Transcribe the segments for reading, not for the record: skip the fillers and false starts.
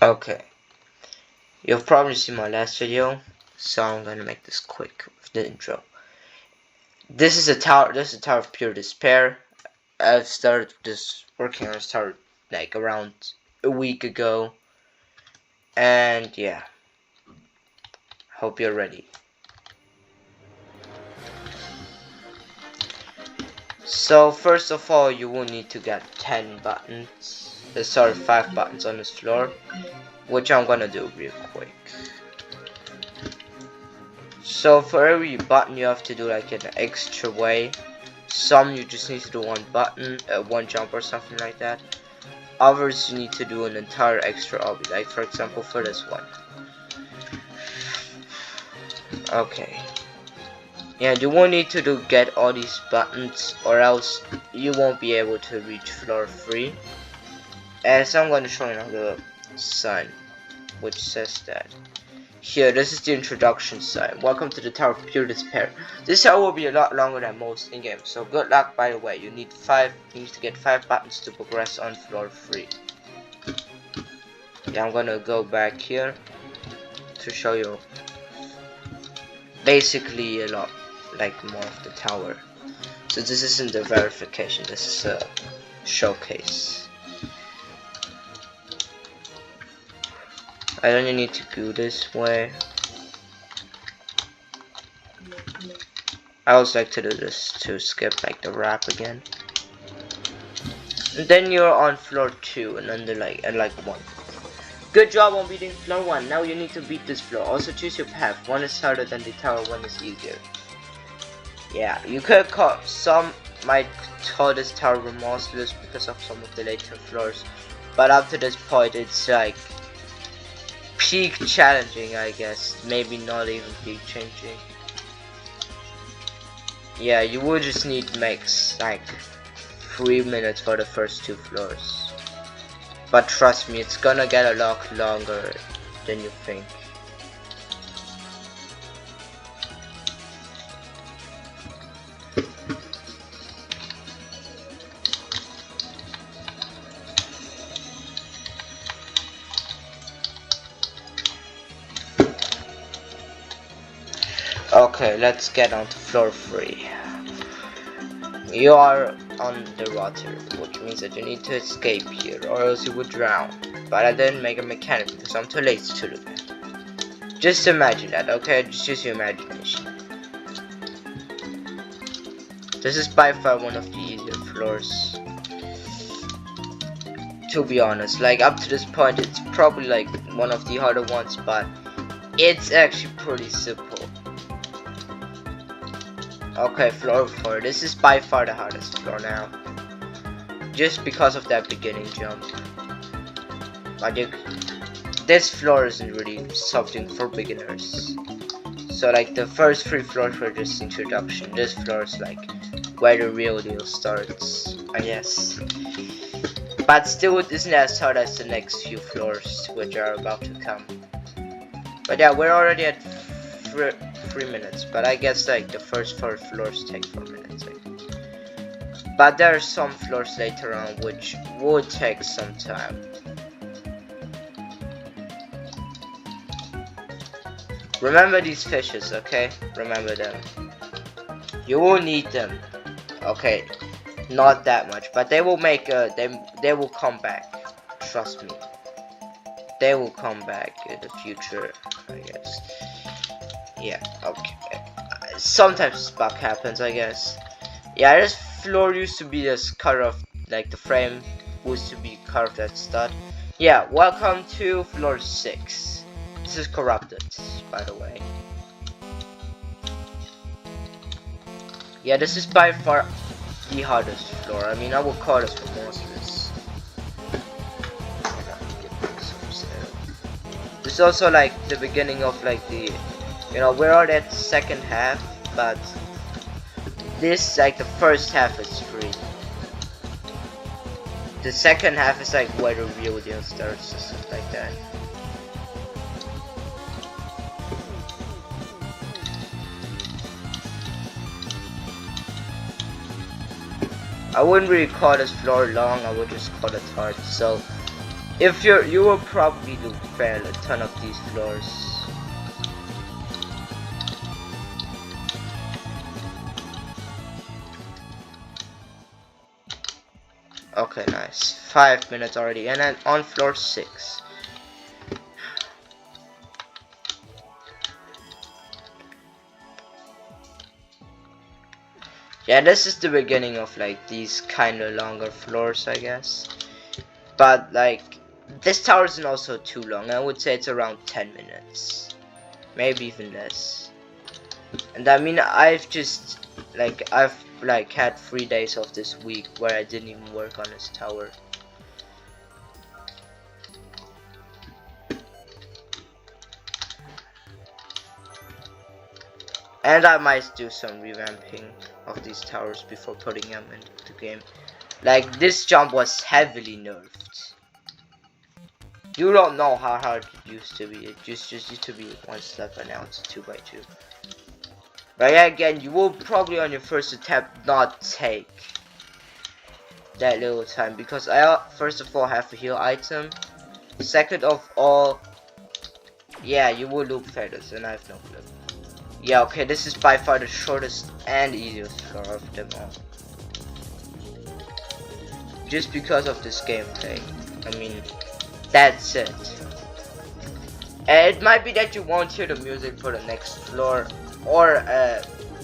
Okay, you've probably seen my last video, so I'm gonna make this quick with the intro. This is a tower. This is a tower of pure despair. I've started this working on this tower like around a week ago, and yeah, hope you're ready. So first of all, you will need to get 10 buttons. Sorry, 5 buttons on this floor, which I'm gonna do real quick. So for every button you have to do like an extra way. Some you just need to do one button, one jump or something like that. Others you need to do an entire extra obby, like for example for this one. Okay. Yeah, you won't need to get all these buttons or else you won't be able to reach floor 3. As I'm going to show you another sign which says that. Here, this is the introduction sign. Welcome to the Tower of Pure Despair. This tower will be a lot longer than most in game, so good luck. By the way, you need to get 5 buttons to progress on floor 3. Yeah, I'm gonna go back here to show you basically a lot like more of the tower. So this isn't the verification, this is a showcase. I don't need to go this way. I always like to do this to skip like the wrap again. And then you're on floor 2 and under like 1. Good job on beating floor 1. Now you need to beat this floor. Also choose your path. One is harder than the tower, one is easier. Yeah, you could call, some might call this tower remorseless because of some of the later floors, but up to this point it's like peak challenging, I guess. Maybe not even peak changing. Yeah, you would just need max like 3 minutes for the first 2 floors. But trust me, it's gonna get a lot longer than you think. Okay, let's get on to floor 3. You are underwater, which means that you need to escape here, or else you would drown. But I didn't make a mechanic because I'm too lazy to do that. Just imagine that, okay? Just use your imagination. This is by far one of the easier floors. To be honest, like up to this point, it's probably like one of the harder ones, but it's actually pretty simple. Okay, floor 4. This is by far the hardest floor now. Just because of that beginning jump. But this floor isn't really something for beginners. So like the first 3 floors were just introduction. This floor is like where the real deal starts, I guess. But still it isn't as hard as the next few floors which are about to come. But yeah, we're already at 3 minutes, but I guess like the first 4 floors take 4 minutes. But there are some floors later on which would take some time. Remember these fishes, okay? Remember them. You will need them. Okay, not that much, but they will make they will come back. Trust me. They will come back in the future, I guess. Yeah, okay. Sometimes bug happens, I guess. Yeah, this floor used to be just cut off, like the frame used to be carved at start. Yeah, welcome to floor 6. This is corrupted, by the way. Yeah, this is by far the hardest floor. I mean, I would call this remorseless. This is also like the beginning of like the, you know, we're already at the second half, but this like the first half is free. The second half is like where the real deal starts, and stuff like that. I wouldn't really call this floor long, I would just call it hard. So If you will probably do fail a ton of these floors. Okay, nice. 5 minutes already, and then on floor 6. Yeah, this is the beginning of like these kind of longer floors, I guess. But like, this tower isn't also too long. I would say it's around 10 minutes, maybe even less. And I mean, I've had 3 days of this week where I didn't even work on this tower. And I might do some revamping of these towers before putting them into the game. Like, this jump was heavily nerfed. You don't know how hard it used to be. It just used to be 1 step, and now it's 2x2. But yeah, again, you will probably on your first attempt not take that little time, because I first of all have a heal item. Second of all, yeah, you will loop feathers, and I have no clue. Yeah, okay, this is by far the shortest and easiest floor of them all. Just because of this gameplay. I mean, that's it. And it might be that you won't hear the music for the next floor, or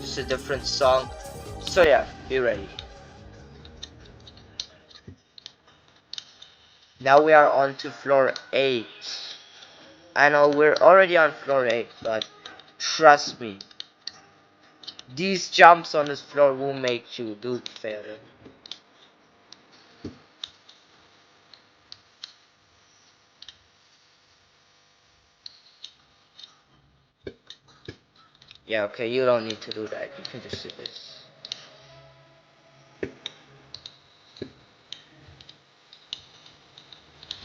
just a different song. So yeah, be ready. Now we are on to floor 8. I know we're already on floor 8, but trust me, these jumps on this floor will make you do failure. Yeah, okay, you don't need to do that. You can just do this.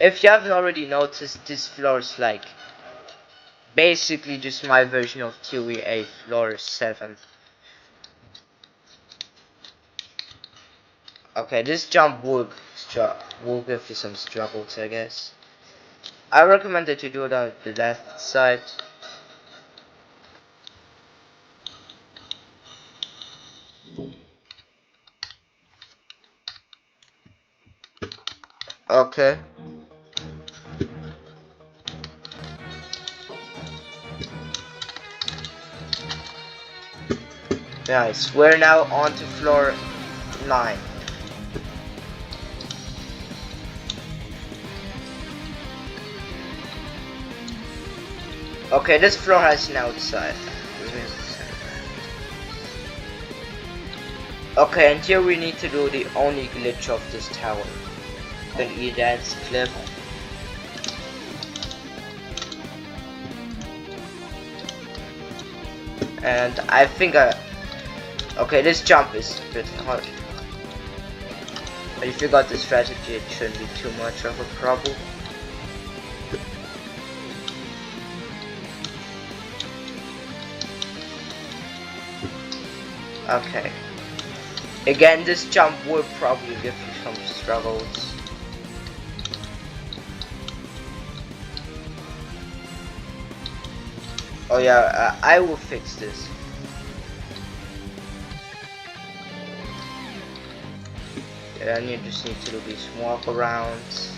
If you haven't already noticed, this floor is like basically just my version of QE8 floor 7. Okay, this jump will give you some struggles, I guess. I recommend that you do it on the left side. Okay. Nice. We're now on to floor 9. Okay, this floor has an outside. Okay, and here we need to do the only glitch of this tower. The E-dance clip. And I think okay, this jump is a bit hard. But if you got the strategy, it shouldn't be too much of a problem. Okay. Again, this jump will probably give you some struggles. Oh yeah, I will fix this. Yeah, then you just need to do these walk arounds.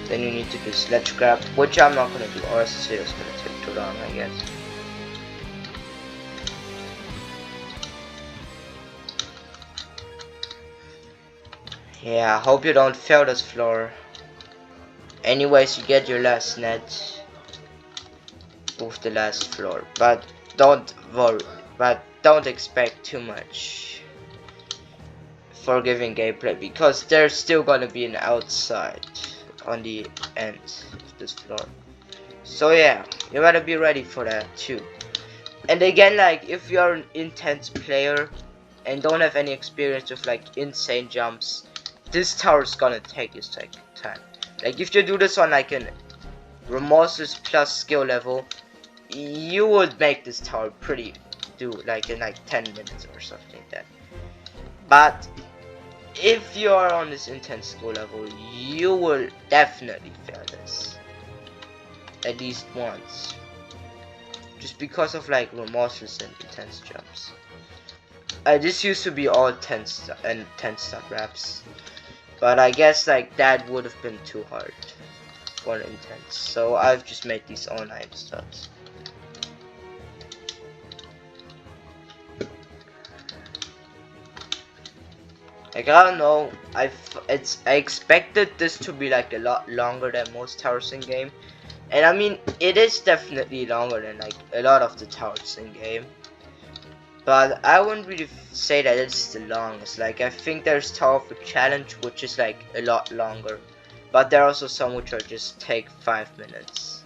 Then you need to do sledge grab, which I'm not gonna do, or else it's gonna take too long, I guess. Yeah, I hope you don't fail this floor. Anyways, you get your last net with the last floor, but don't worry, but don't expect too much forgiving gameplay, because there's still gonna be an outside on the end of this floor. So yeah, you gotta be ready for that too. And again, like, if you're an intense player and don't have any experience with like insane jumps, this tower is gonna take its time. Like, if you do this on like an remorseless plus skill level, you would make this tower pretty do like in like 10 minutes or something like that. But if you are on this intense skill level, you will definitely fail this at least once, just because of like remorseless and intense jumps. This used to be all 10 stop wraps, but I guess like that would have been too hard for an intense, so I've just made these all 9 stops. Like, I don't know, I expected this to be like a lot longer than most towers in game, and I mean it is definitely longer than like a lot of the towers in game, but I wouldn't really say that it's the longest. Like, I think there's Tower of the Challenge, which is like a lot longer, but there are also some which are just take 5 minutes.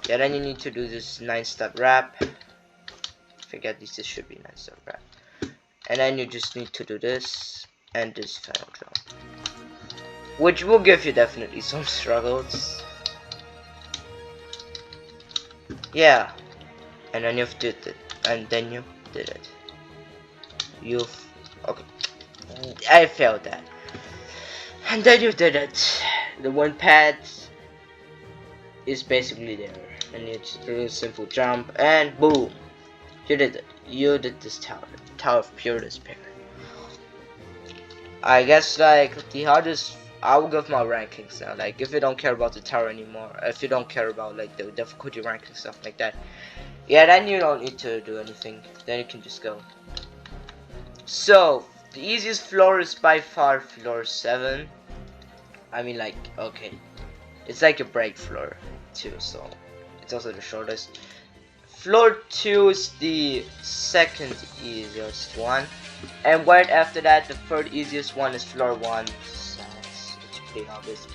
Yeah, then you need to do this 9-step wrap. I think at least this should be 9-step wrap. And then you just need to do this and this final jump, which will give you definitely some struggles. Yeah, and then you've did it, and then you did it. Okay, I failed that, and then you did it. The one pad is basically there, and you just do a simple jump, and boom, you did it. You did this tower of pure despair. I guess like the hardest, I will give my rankings now. Like, if you don't care about the tower anymore, if you don't care about like the difficulty ranking stuff like that, yeah, then you don't need to do anything. Then you can just go. So the easiest floor is by far floor 7. I mean, like, okay, it's like a break floor too, so it's also the shortest. Floor 2 is the second easiest one, and right after that, the third easiest one is floor 1. So it's pretty obvious.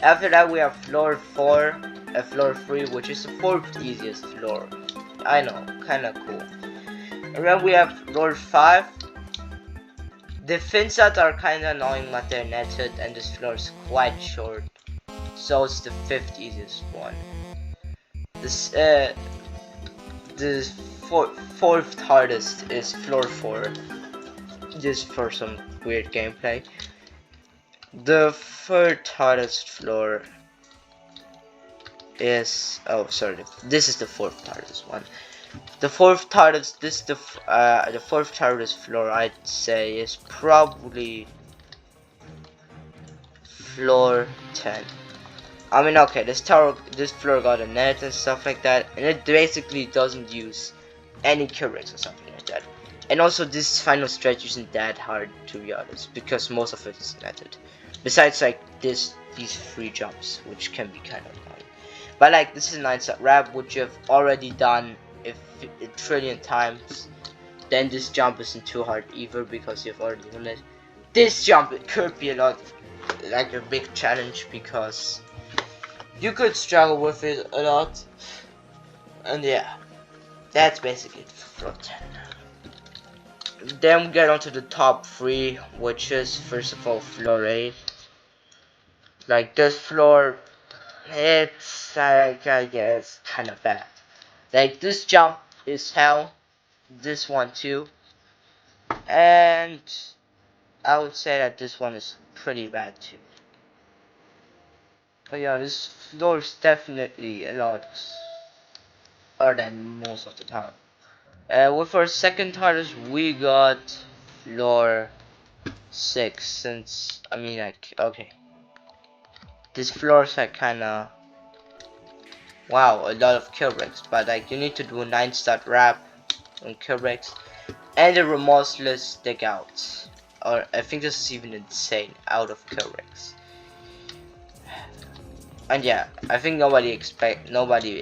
After that, we have floor 4, floor 3, which is the 4th easiest floor. I know, kinda cool. And then we have floor 5. The fins that are kinda annoying, but they're netted, and this floor is quite short, so it's the 5th easiest one. This the fourth hardest is floor 4, just for some weird gameplay. The third hardest floor is, oh sorry, this is the 4th hardest one. The 4th hardest, the 4th hardest floor I'd say is probably floor 10. I mean, okay, this floor got a net and stuff like that, and it basically doesn't use any kill rates or something like that. And also, this final stretch isn't that hard, to be honest, because most of it is netted. Besides, like these 3 jumps, which can be kind of annoying. But like, this is a 9-step wrap, which you've already done a trillion times. Then this jump isn't too hard either, because you've already done it. This jump, it could be a lot, like a big challenge, because you could struggle with it a lot. And yeah, that's basically it for floor 10. Then we get onto the top 3, which is first of all floor 8. Like, this floor, it's I guess kind of bad. Like, this jump is hell, this one too, and I would say that this one is pretty bad too. But yeah, this floor is definitely a lot harder than most of the time. With our second hardest, we got floor 6. Since, I mean, like, okay, these floors are kinda, wow, a lot of kill breaks, but like, you need to do a 9-step wrap on kill breaks, and a remorseless stick out, or I think this is even insane, out of kill breaks. And yeah, I think nobody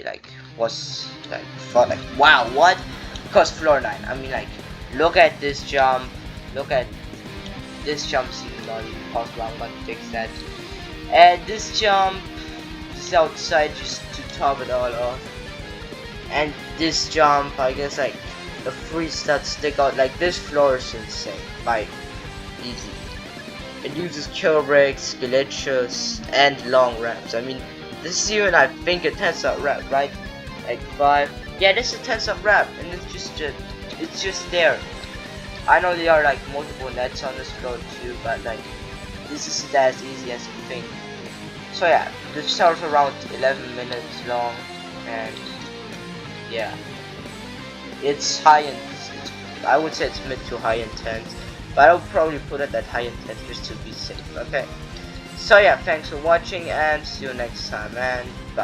like was like thought like, wow, what? Because floor 9, I mean, like, look at this jump, this jump's even not even possible. I'm gonna fix that. And this jump is outside just to top it all off. And this jump, I guess, like the 3 stats stick out. Like, this floor is insane, like easy. It uses kill breaks, glitches, and long ramps. I mean, this is even, I think, a 10-step wrap, right? Like 5. Yeah, this is a 10-step wrap, and it's just there. I know there are like multiple nets on this floor too, but like this isn't as easy as you think. So yeah, the server's around 11 minutes long, and yeah, it's high in. I would say it's mid to high intent, but I'll probably put it at high intent just to be safe. Okay. So yeah, thanks for watching, and see you next time, and bye.